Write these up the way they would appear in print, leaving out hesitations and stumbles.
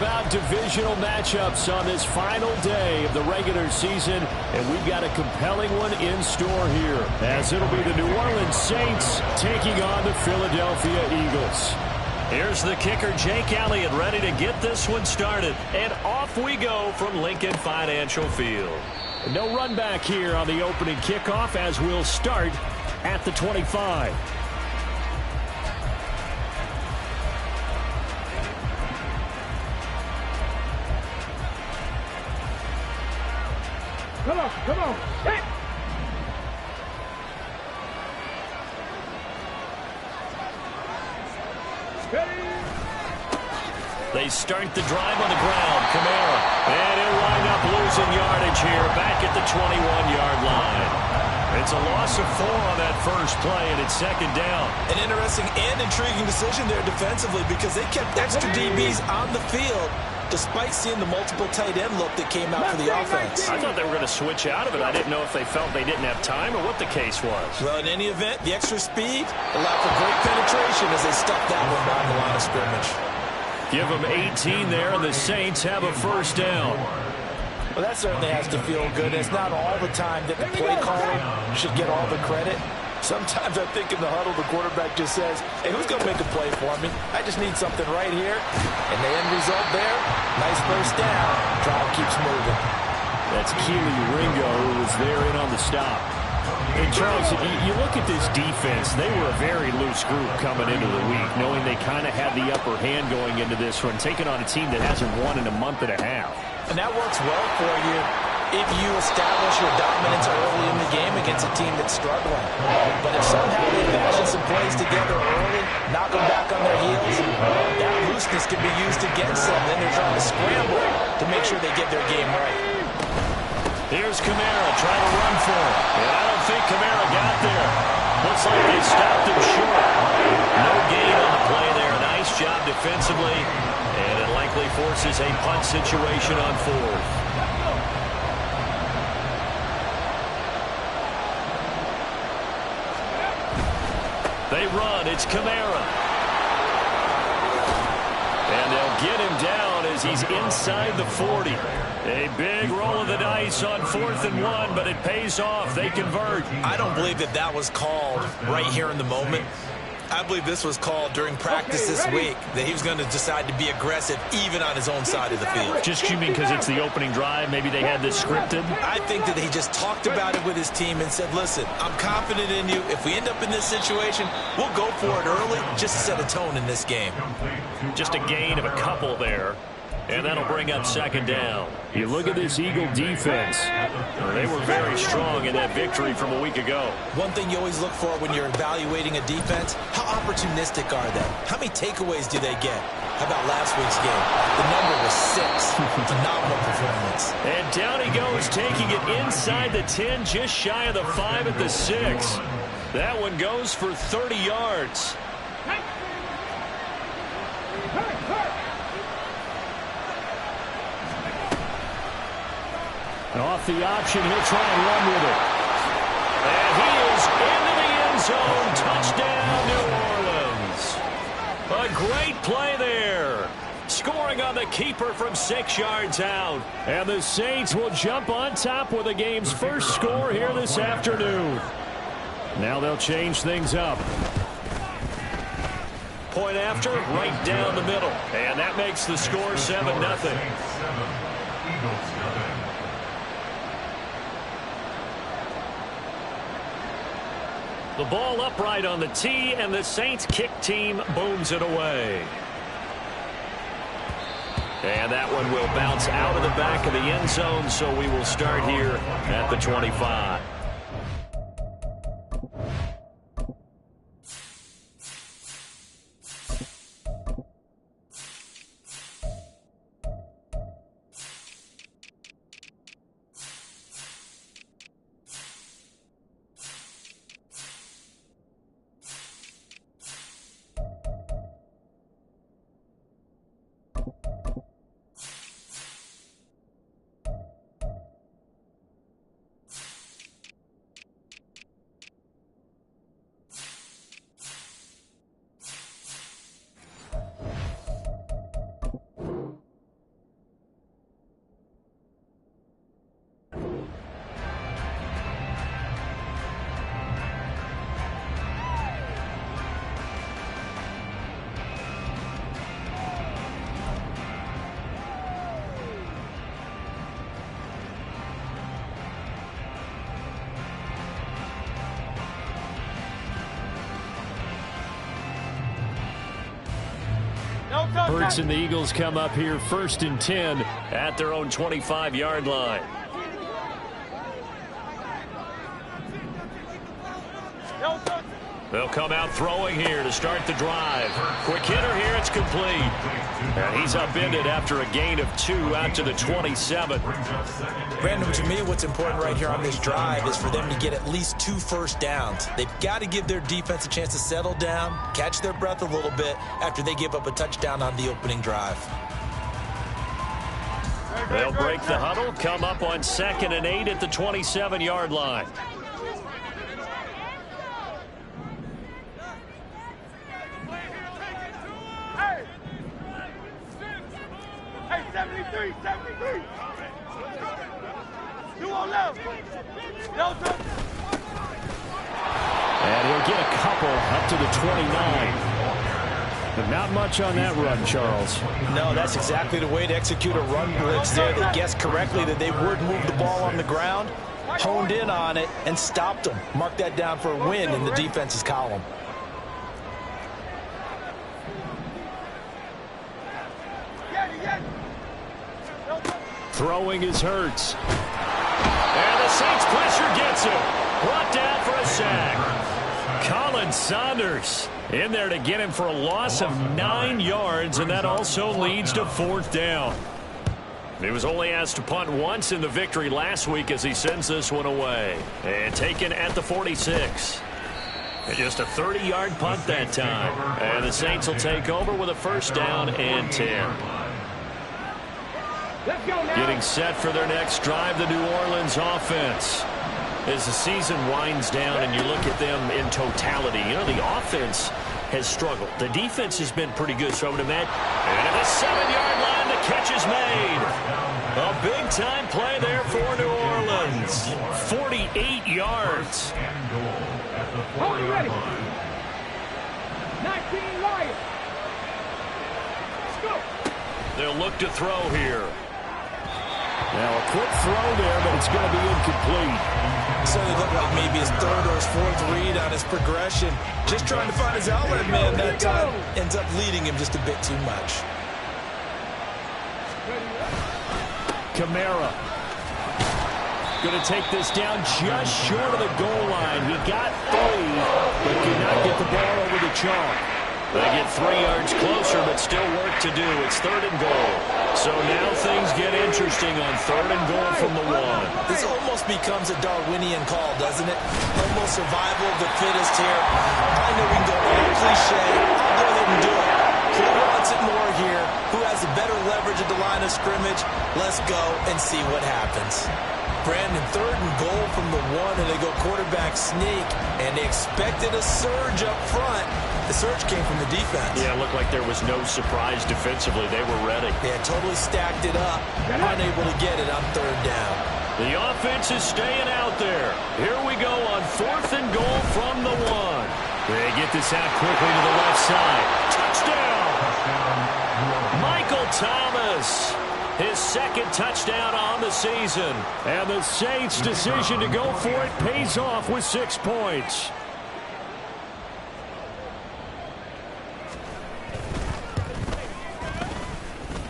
about divisional matchups on this final day of the regular season, and we've got a compelling one in store here, as it'll be the New Orleans Saints taking on the Philadelphia Eagles. Here's the kicker, Jake Elliott, ready to get this one started. And off we go from Lincoln Financial Field. No run back here on the opening kickoff, as we'll start at the 25. Come on. Hey! They start the drive on the ground. Kamara. And he'll wind up losing yardage here back at the 21-yard line. It's a loss of 4 on that first play, and it's second down. An interesting and intriguing decision there defensively because they kept extra DBs on the field despite seeing the multiple tight end look that came out for the offense. I thought they were going to switch out of it. I didn't know if they felt they didn't have time or what the case was. Well, in any event, the extra speed allowed for great penetration as they stuffed that one down the line of scrimmage. Give them 18 there, and the Saints have a first down. Well, that certainly has to feel good. It's not all the time that the play caller should get all the credit. Sometimes I think in the huddle, the quarterback just says, hey, who's going to make a play for me? I just need something right here. And the end result there, nice first down. Drive keeps moving. That's Keely Ringo, who was there in on the stop. And Charles, you look at this defense, they were a very loose group coming into the week, knowing they kind of had the upper hand going into this one, taking on a team that hasn't won in a month and a half. And that works well for you if you establish your dominance early in the game against a team that's struggling. But if somehow they fashion some plays together early, knock them back on their heels, that looseness can be used against them. Then they're trying to scramble to make sure they get their game right. Here's Kamara trying to run for it. And I don't think Kamara got there. Looks like they stopped him short. No gain on the play there. Nice job defensively. And it likely forces a punt situation on 4th. They run. It's Kamara. And they'll get him down as he's inside the 40. A big roll of the dice on 4th and 1, but it pays off. They convert. I don't believe that was called right here in the moment. I believe this was called during practice this week, that he was going to decide to be aggressive even on his own side of the field. Just you mean because it's the opening drive? Maybe they had this scripted? I think that he just talked about it with his team and said, listen, I'm confident in you. If we end up in this situation, we'll go for it early just to set a tone in this game. Just a gain of a couple there. And that'll bring up second down. You look at this Eagle defense. They were very strong in that victory from a week ago. One thing you always look for when you're evaluating a defense, how opportunistic are they? How many takeaways do they get? How about last week's game? The number was 6. Phenomenal performance. And down he goes, taking it inside the 10, just shy of the 5 at the 6. That one goes for 30 yards. And off the option, he'll try and run with it. And he is into the end zone. Touchdown, New Orleans. A great play there. Scoring on the keeper from 6 yards out. And the Saints will jump on top with the game's first score here this afternoon. Now they'll change things up. Point after, right down the middle. And that makes the score 7-0. The ball upright on the tee, and the Saints kick team booms it away. And that one will bounce out of the back of the end zone, so we will start here at the 25. Hurts and the Eagles come up here 1st and 10 at their own 25-yard line. They'll come out throwing here to start the drive. Quick hitter here, it's complete. And he's upended after a gain of 2 out to the 27. Brandon, to me, what's important right here on this drive is for them to get at least 2 first downs. They've got to give their defense a chance to settle down, catch their breath a little bit after they give up a touchdown on the opening drive. They'll break the huddle, come up on 2nd and 8 at the 27-yard line. And he'll get a couple up to the 29. But not much on that run, Charles. No, that's exactly the way to execute a run blitz there. They guessed correctly that they would move the ball on the ground, honed in on it, and stopped them. Mark that down for a win in the defense's column. Throwing is Hurts. And the Saints pressure gets him. Brought down for a sack. Colin Saunders in there to get him for a loss of 9 yards, and that also leads to 4th down. He was only asked to punt once in the victory last week as he sends this one away. And taken at the 46. And just a 30-yard punt that time. And the Saints will take over with a 1st down and 10. Getting set for their next drive, the New Orleans offense. As the season winds down and you look at them in totality, you know, the offense has struggled. The defense has been pretty good, so I would imagine. And at the 7-yard line, the catch is made. A big-time play there for New Orleans. 48 yards. Hold it ready. 19 Lions. Let's go. They'll look to throw here. Now a quick throw there, but it's going to be incomplete. So it looked like maybe his 3rd or his 4th read on his progression. Just trying to find his outlet man that time. Ends up leading him just a bit too much. Kamara going to take this down just short of the goal line. He got 3, but could not get the ball over the chalk. They get 3 yards closer, but still work to do. It's 3rd and goal. So now things get interesting on 3rd and goal from the 1. This almost becomes a Darwinian call, doesn't it? Almost survival of the fittest here. I know we can go all cliche. I'll go ahead and do it. Who wants it more here? Who has a better leverage at the line of scrimmage? Let's go and see what happens. Brandon, 3rd and goal from the 1, and they go quarterback sneak, and they expected a surge up front. The surge came from the defense. Yeah, it looked like there was no surprise defensively. They were ready. They had totally stacked it up, unable to get it on 3rd down. The offense is staying out there. Here we go on 4th and goal from the 1. They get this out quickly to the left side. Touchdown! Michael Thomas. His 2nd touchdown on the season. And the Saints' decision to go for it pays off with 6 points.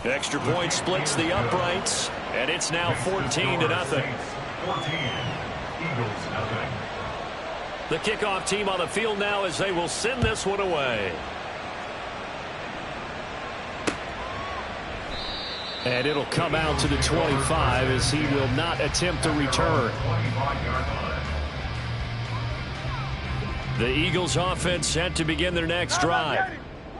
Extra point splits the uprights, and it's now 14-0. The kickoff team on the field now as they will send this one away. And it'll come out to the 25 as he will not attempt a return. The Eagles offense set to begin their next drive.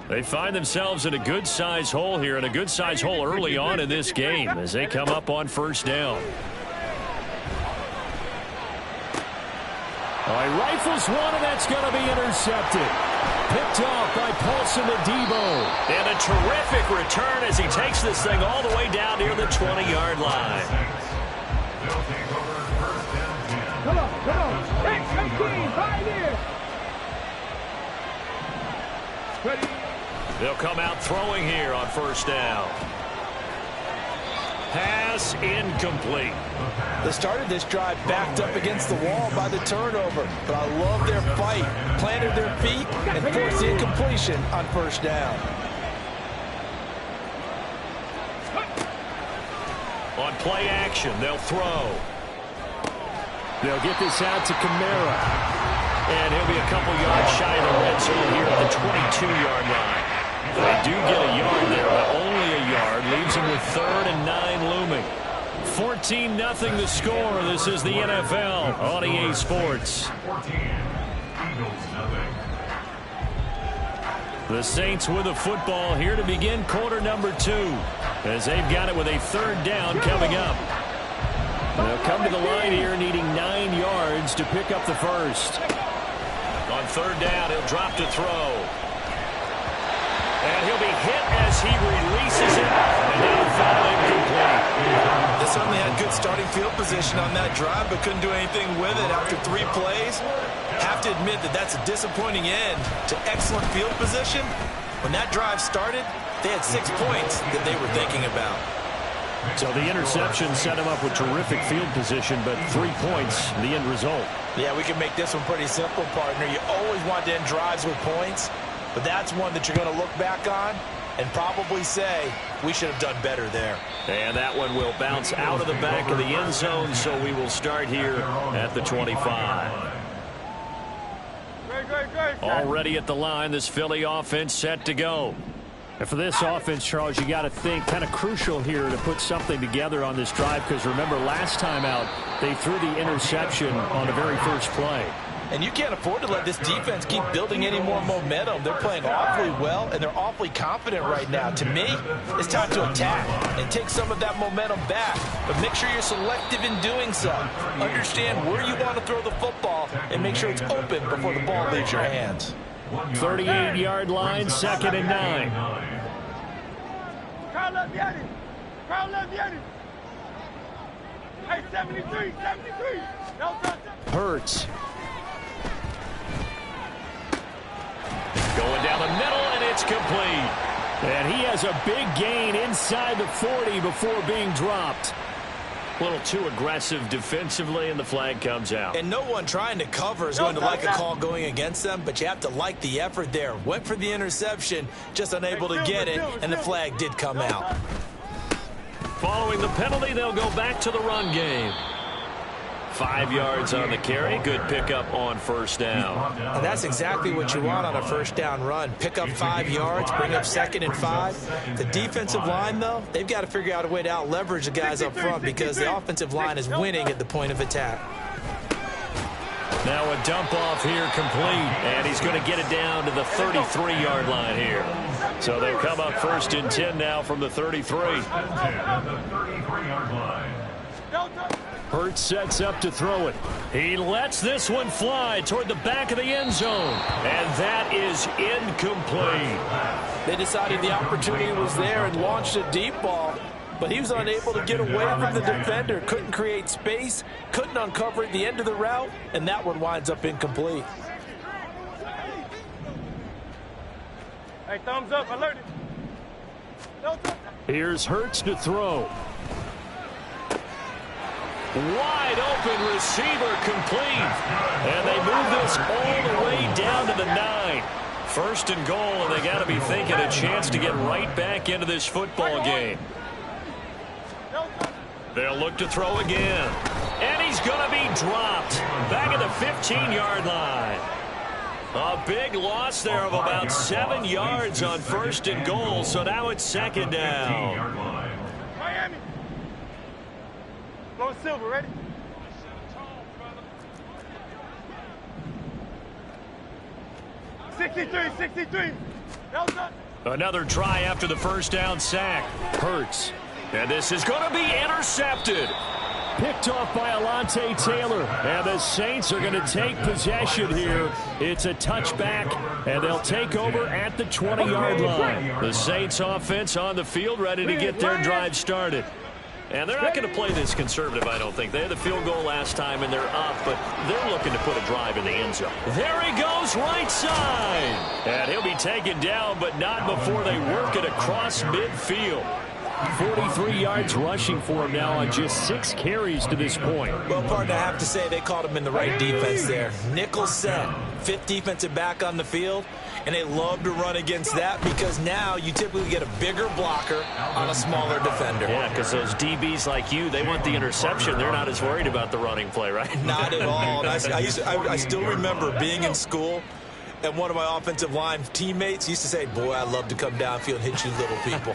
They find themselves in a good-sized hole here, and a good-sized hole early on in this game as they come up on 1st down. All right, rifles one, and that's going to be intercepted. Picked off by Paulson Adebo. And a terrific return as he takes this thing all the way down near the 20-yard line. Come on. Hey, 18, right here. Ready. They'll come out throwing here on 1st down. Pass incomplete. They started this drive backed up against the wall by the turnover, but I love their fight. Planted their feet and forced the incompletion on 1st down. On play action, they'll throw. They'll get this out to Kamara. And he'll be a couple yards shy of the red zone here at the 22-yard line. They do get a yard there, but only a yard. Leaves them with 3rd and 9 looming. 14-0 the score. This is the NFL on EA Sports. The Saints with the football here to begin quarter number 2, as they've got it with a 3rd down coming up. They'll come to the line here needing 9 yards to pick up the first. On 3rd down, he'll drop to throw. And he'll be hit as he releases it, and that'll fall incomplete. They certainly had good starting field position on that drive, but couldn't do anything with it after 3 plays. Have to admit that that's a disappointing end to excellent field position. When that drive started, they had 6 points that they were thinking about. So the interception set him up with terrific field position, but 3 points, the end result. Yeah, we can make this one pretty simple, partner. You always want to end drives with points, but that's one that you're going to look back on and probably say, we should have done better there. And that one will bounce out of the back of the end zone, so we will start here at the 25. Already at the line, this Philly offense set to go. And for this offense, Charles, you got to think kind of crucial here to put something together on this drive, because remember last time out they threw the interception on the very first play. And you can't afford to let this defense keep building any more momentum. They're playing awfully well, and they're awfully confident right now. To me, it's time to attack and take some of that momentum back. But make sure you're selective in doing so. Understand where you want to throw the football and make sure it's open before the ball leaves your hands. 38-yard line, 2nd and 9. Hey, 73. Hurts. Going down the middle, and it's complete. And he has a big gain inside the 40 before being dropped. A little too aggressive defensively, and the flag comes out. And no one trying to cover is going to like a call going against them, but you have to like the effort there. Went for the interception, just unable to get it, and the flag did come out. Following the penalty, they'll go back to the run game. 5 yards on the carry. Good pickup on 1st down. And that's exactly what you want on a 1st down run. Pick up 5 yards, bring up 2nd and 5. The defensive line, though, they've got to figure out a way to out-leverage the guys up front because the offensive line is winning at the point of attack. Now a dump off here complete, and he's going to get it down to the 33-yard line here. So they'll come up 1st and 10 now from the 33. Hurts sets up to throw it. He lets this one fly toward the back of the end zone, and that is incomplete. They decided the opportunity was there and launched a deep ball, but he was unable to get away from the defender, couldn't create space, couldn't uncover at the end of the route, and that one winds up incomplete. Hey, thumbs up, alerted. Here's Hurts to throw. Wide open receiver complete. And they move this all the way down to the 9. 1st and goal, and they got to be thinking a chance to get right back into this football game. They'll look to throw again. And he's going to be dropped back at the 15-yard line. A big loss there of about 7 yards on 1st and goal, so now it's 2nd down. Miami. Low silver, ready? Another try after the 1st down sack. Hurts. And this is going to be intercepted. Picked off by Alontae Taylor. And the Saints are going to take possession here. It's a touchback, and they'll take over at the 20-yard line. The Saints offense on the field, ready to get their drive started. And they're not going to play this conservative, I don't think. They had the field goal last time, and they're up, but they're looking to put a drive in the end zone. There he goes, right side. And he'll be taken down, but not before they work it across midfield. 43 yards rushing for him now on just 6 carries to this point. Well, partner, I have to say they called him in the right defense there. Nickel set, 5th defensive back on the field. And they love to run against that because now you typically get a bigger blocker on a smaller defender. Yeah, because those DBs like you, they want the interception. They're not as worried about the running play, right? Not at all. And I still remember being in school, and one of my offensive line teammates used to say, boy, I'd love to come downfield and hit you little people.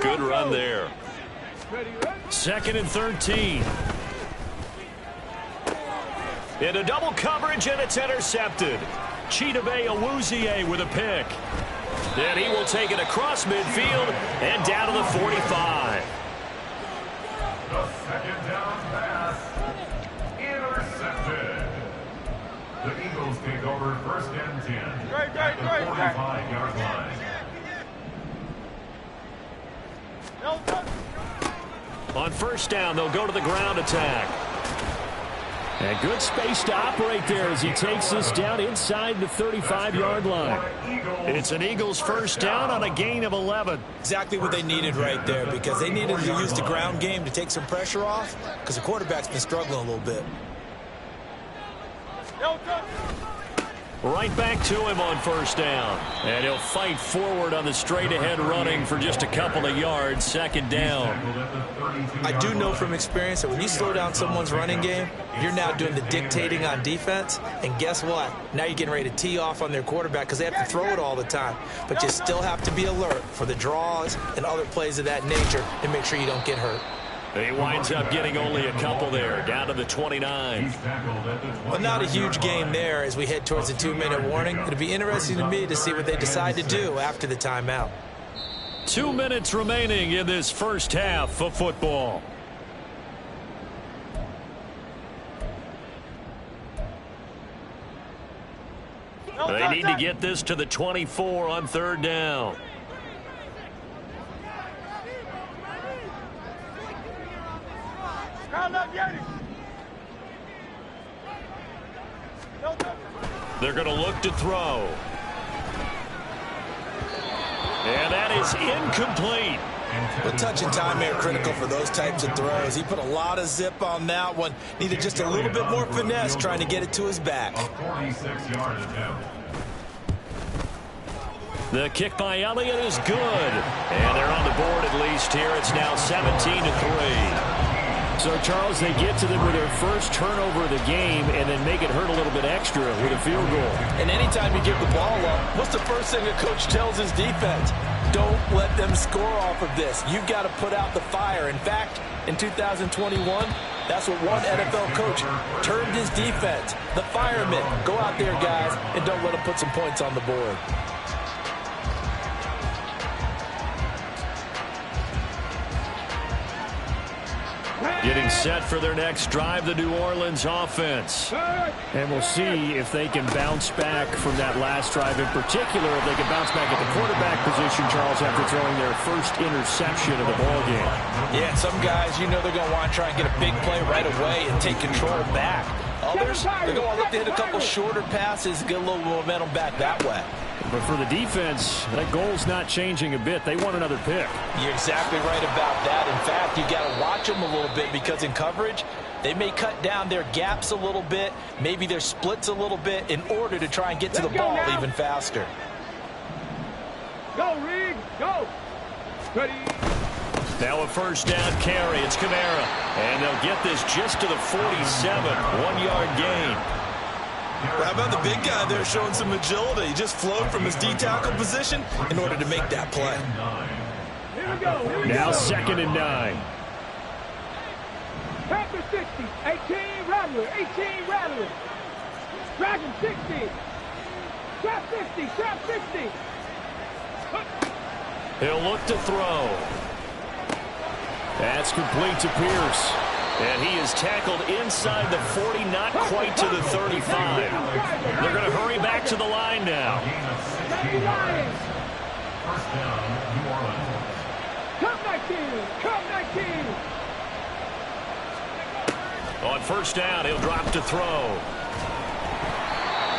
Good run there. 2nd and 13. Into double coverage, and it's intercepted. Chidobe Awuzie with a pick. And he will take it across midfield and down to the 45. The second down pass intercepted. The Eagles take over 1st and 10 at the 45-yard line. On 1st down, they'll go to the ground attack. And good space to operate there as he takes this down inside the 35-yard line. It's an Eagles 1st down on a gain of 11. Exactly what they needed right there, because they needed to use the ground game to take some pressure off, because the quarterback's been struggling a little bit. Right back to him on 1st down. And he'll fight forward on the straight-ahead running for just a couple of yards. 2nd down. I do know from experience that when you slow down someone's running game, you're now doing the dictating on defense. And guess what? Now you're getting ready to tee off on their quarterback because they have to throw it all the time. But you still have to be alert for the draws and other plays of that nature to make sure you don't get hurt. He winds up getting only a couple there, down to the 29. But not a huge game there as we head towards the 2-minute warning. It'll be interesting to me to see what they decide to do after the timeout. 2 minutes remaining in this first half of football. They need to get this to the 24 on 3rd down. They're going to look to throw. And that is incomplete. The touch and time are critical for those types of throws. He put a lot of zip on that one. Needed just a little bit more finesse trying to get it to his back. A 46-yard attempt. The kick by Elliott is good. And they're on the board at least here. It's now 17-3. So, Charles, they get to them with their first turnover of the game and then make it hurt a little bit extra with a field goal. And anytime you give the ball up, what's the first thing a coach tells his defense? Don't let them score off of this. You've got to put out the fire. In fact, in 2021, that's what one NFL coach termed his defense. The firemen. Go out there, guys, and don't let them put some points on the board. Getting set for their next drive, the New Orleans offense. And we'll see if they can bounce back from that last drive. In particular, if they can bounce back at the quarterback position, Charles, after throwing their first interception of the ballgame. Yeah, some guys, you know they're going to want to try and get a big play right away and take control back. Others, they're going to look to hit a couple shorter passes, get a little momentum back that way. But for the defense, that goal's not changing a bit. They want another pick. You're exactly right about that. In fact, you got to watch them a little bit because in coverage, they may cut down their gaps a little bit, maybe their splits a little bit in order to try and get to the ball even faster. Go, Reed, go. Ready. Now a 1st down carry. It's Kamara. And they'll get this just to the 47. 1-yard gain. How about the big guy there showing some agility? He just flowed from his D-tackle position in order to make that play. Here we go. Here we Now go. 2nd and 9. Panther 60. 18 Rattler. 18 Rattler. Dragon 60. Trap 50. Trap 50. He'll look to throw. That's complete to Pierce. And he is tackled inside the 40, not quite to the 35. They're going to hurry back to the line now. First down, New Orleans. Come 19. Come 19. On 1st down, he'll drop to throw.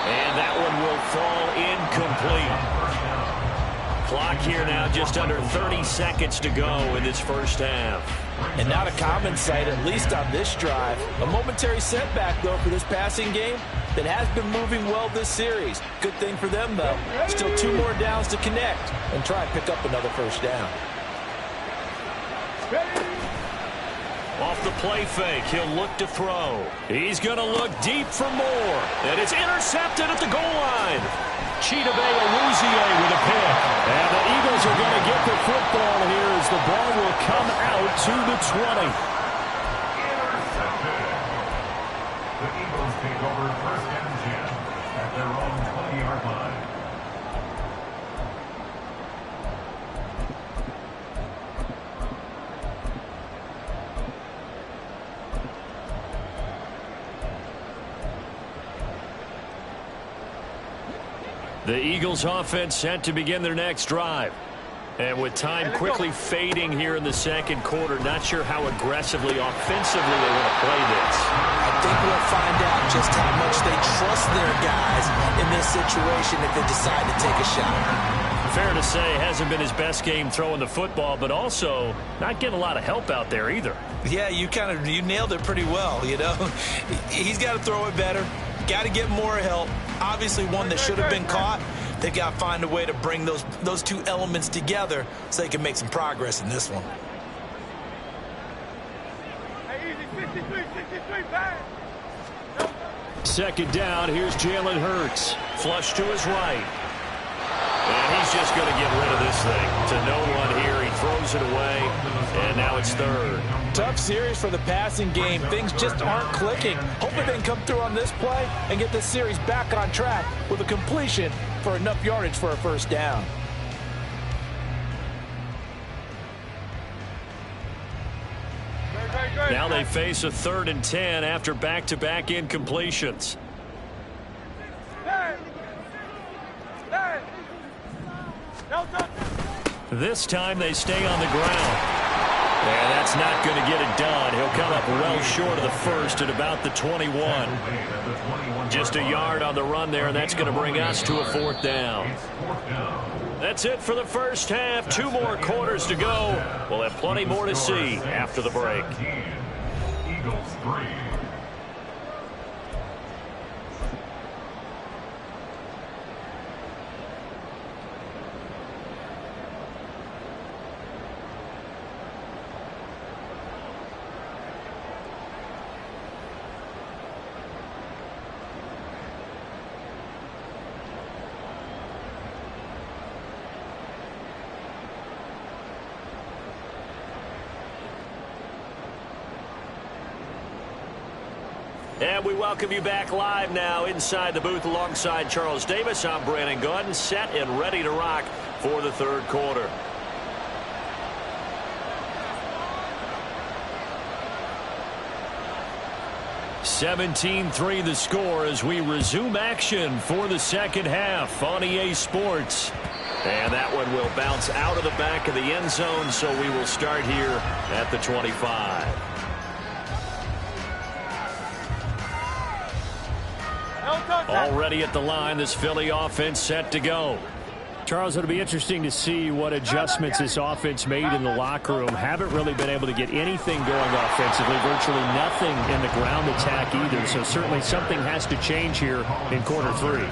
And that one will fall incomplete. Clock here now, just under 30 seconds to go in this first half. And not a common sight, at least on this drive. A momentary setback, though, for this passing game. that has been moving well this series. Good thing for them, though. Still 2 more downs to connect and try and pick up another first down. Off the play fake, he'll look to throw. He's going to look deep for more. And it's intercepted at the goal line. Chidobe Awuzie with a pick. And the Eagles are going to get the football here as the ball will come out to the 20. Intercepted. The Eagles take over first and 10 at their own 20-yard line. The Eagles offense set to begin their next drive. And with time quickly fading here in the second quarter, not sure how aggressively, offensively they want to play this. I think we'll find out just how much they trust their guys in this situation if they decide to take a shot. Fair to say, hasn't been his best game throwing the football, but also not getting a lot of help out there either. Yeah, you nailed it pretty well, you know. He's got to throw it better. Got to get more help. Obviously one that should have been caught. They got to find a way to bring those 2 elements together so they can make some progress in this one. Hey, easy, 63, pass. Second down, here's Jalen Hurts. Flush to his right. And he's just going to get rid of this thing. To no one here. He throws it away. And now it's third. Tough series for the passing game. Things just aren't clicking. Hopefully they can come through on this play and get this series back on track with a completion for enough yardage for a first down. Now they face a 3rd and 10 after back-to-back incompletions. This time they stay on the ground. And that's not going to get it done. He'll come up well short of the first at about the 21. Just a yard on the run there, and that's going to bring us to a 4th down. That's it for the first half. 2 more quarters to go. We'll have plenty more to see after the break. Eagles 3. And we welcome you back live now inside the booth alongside Charles Davis. I'm Brandon Gaudin, set and ready to rock for the 3rd quarter. (17-3) the score as we resume action for the second half on EA Sports. And that one will bounce out of the back of the end zone, so we will start here at the 25. Already at the line, this Philly offense set to go. Charles, it'll be interesting to see what adjustments this offense made in the locker room. Haven't really been able to get anything going offensively, virtually nothing in the ground attack either. So certainly something has to change here in quarter 3.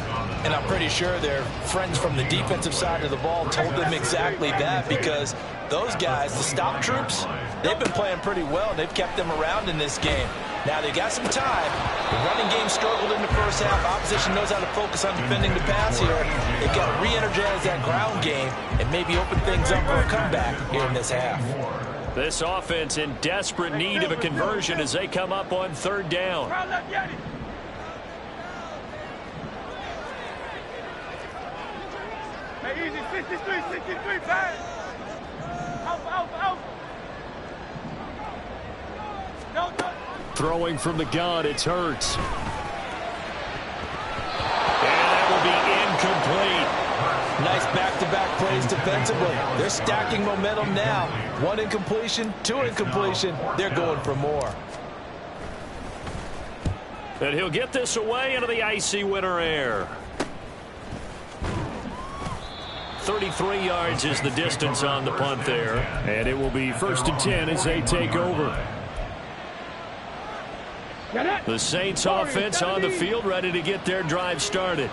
And I'm pretty sure their friends from the defensive side of the ball told them exactly that, because those guys, the stop troops, they've been playing pretty well. And they've kept them around in this game. Now they got some time. The running game struggled in the first half. Opposition knows how to focus on defending the pass here. They've got to re-energize that ground game and maybe open things up for a comeback here in this half. This offense in desperate need of a conversion as they come up on 3rd down. Hey, easy, 63, pass. Out. No. Throwing from the gun, it's Hurts. And that will be incomplete. Nice back-to-back plays defensively. They're stacking momentum now. 1 incompletion, 2 incompletion. They're going for more. And he'll get this away into the icy winter air. 33 yards is the distance on the punt there. And it will be 1st and 10 as they take over. The Saints offense on the field, ready to get their drive started.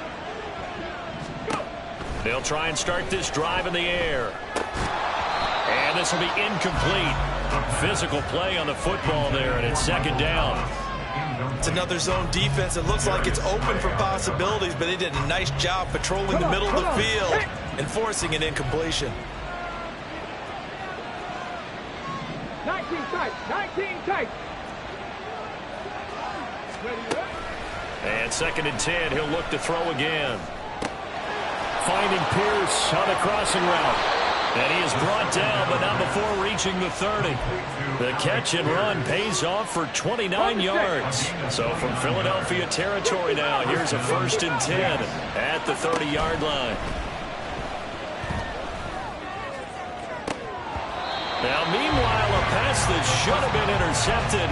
They'll try and start this drive in the air. And this will be incomplete. Physical play on the football there, and it's second down. It's another zone defense. It looks like it's open for possibilities, but they did a nice job patrolling the middle of the field and forcing an incompletion. 19 tight. 19 tight. And second and 10, he'll look to throw again. Finding Pierce on the crossing route. And he is brought down, but not before reaching the 30. The catch and run pays off for 29 yards. So from Philadelphia territory now, here's a 1st and 10 at the 30-yard line. Now, meanwhile, a pass that should have been intercepted,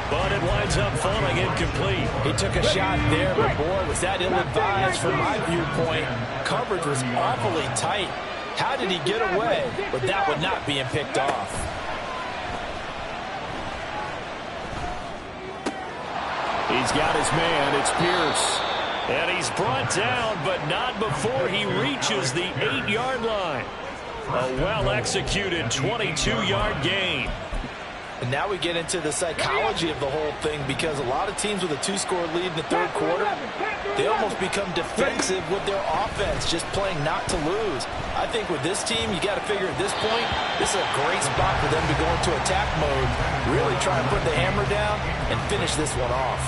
but it winds up falling incomplete. He took a shot there, but boy, was that ill-advised from my viewpoint. Coverage was awfully tight. How did he get away with that one not being picked off? He's got his man. It's Pierce. And he's brought down, but not before he reaches the 8-yard line. A well-executed 22-yard gain. And now we get into the psychology of the whole thing, because a lot of teams with a 2-score lead in the third quarter, they almost become defensive with their offense, just playing not to lose. I think with this team, you got to figure at this point, this is a great spot for them to go into attack mode, really try and put the hammer down and finish this one off.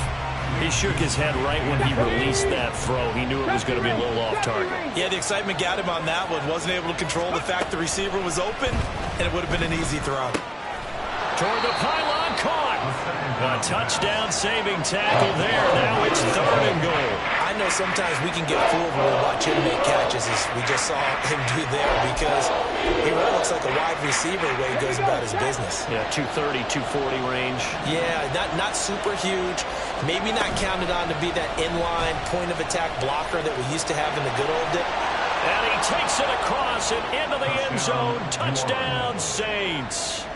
He shook his head right when he released that throw. He knew it was going to be a little off target. Yeah, the excitement got him on that one. Wasn't able to control the fact the receiver was open, and it would have been an easy throw. Toward the pylon, caught. A touchdown-saving tackle there. Now it's 3rd and goal. I know sometimes we can get fooled when we watch him make catches, as we just saw him do there, because he really looks like a wide receiver the way he goes about his business. Yeah, 230, 240 range. Yeah, not super huge. Maybe not counted on to be that inline point-of-attack blocker that we used to have in the good old days. And he takes it across and into the end zone. Touchdown, Saints.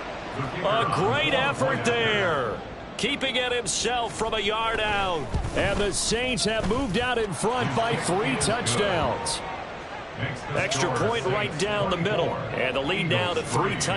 A great effort there, keeping it himself from a yard out. And the Saints have moved out in front by 3 touchdowns. Extra point right down the middle. And the lead now to 3 touchdowns.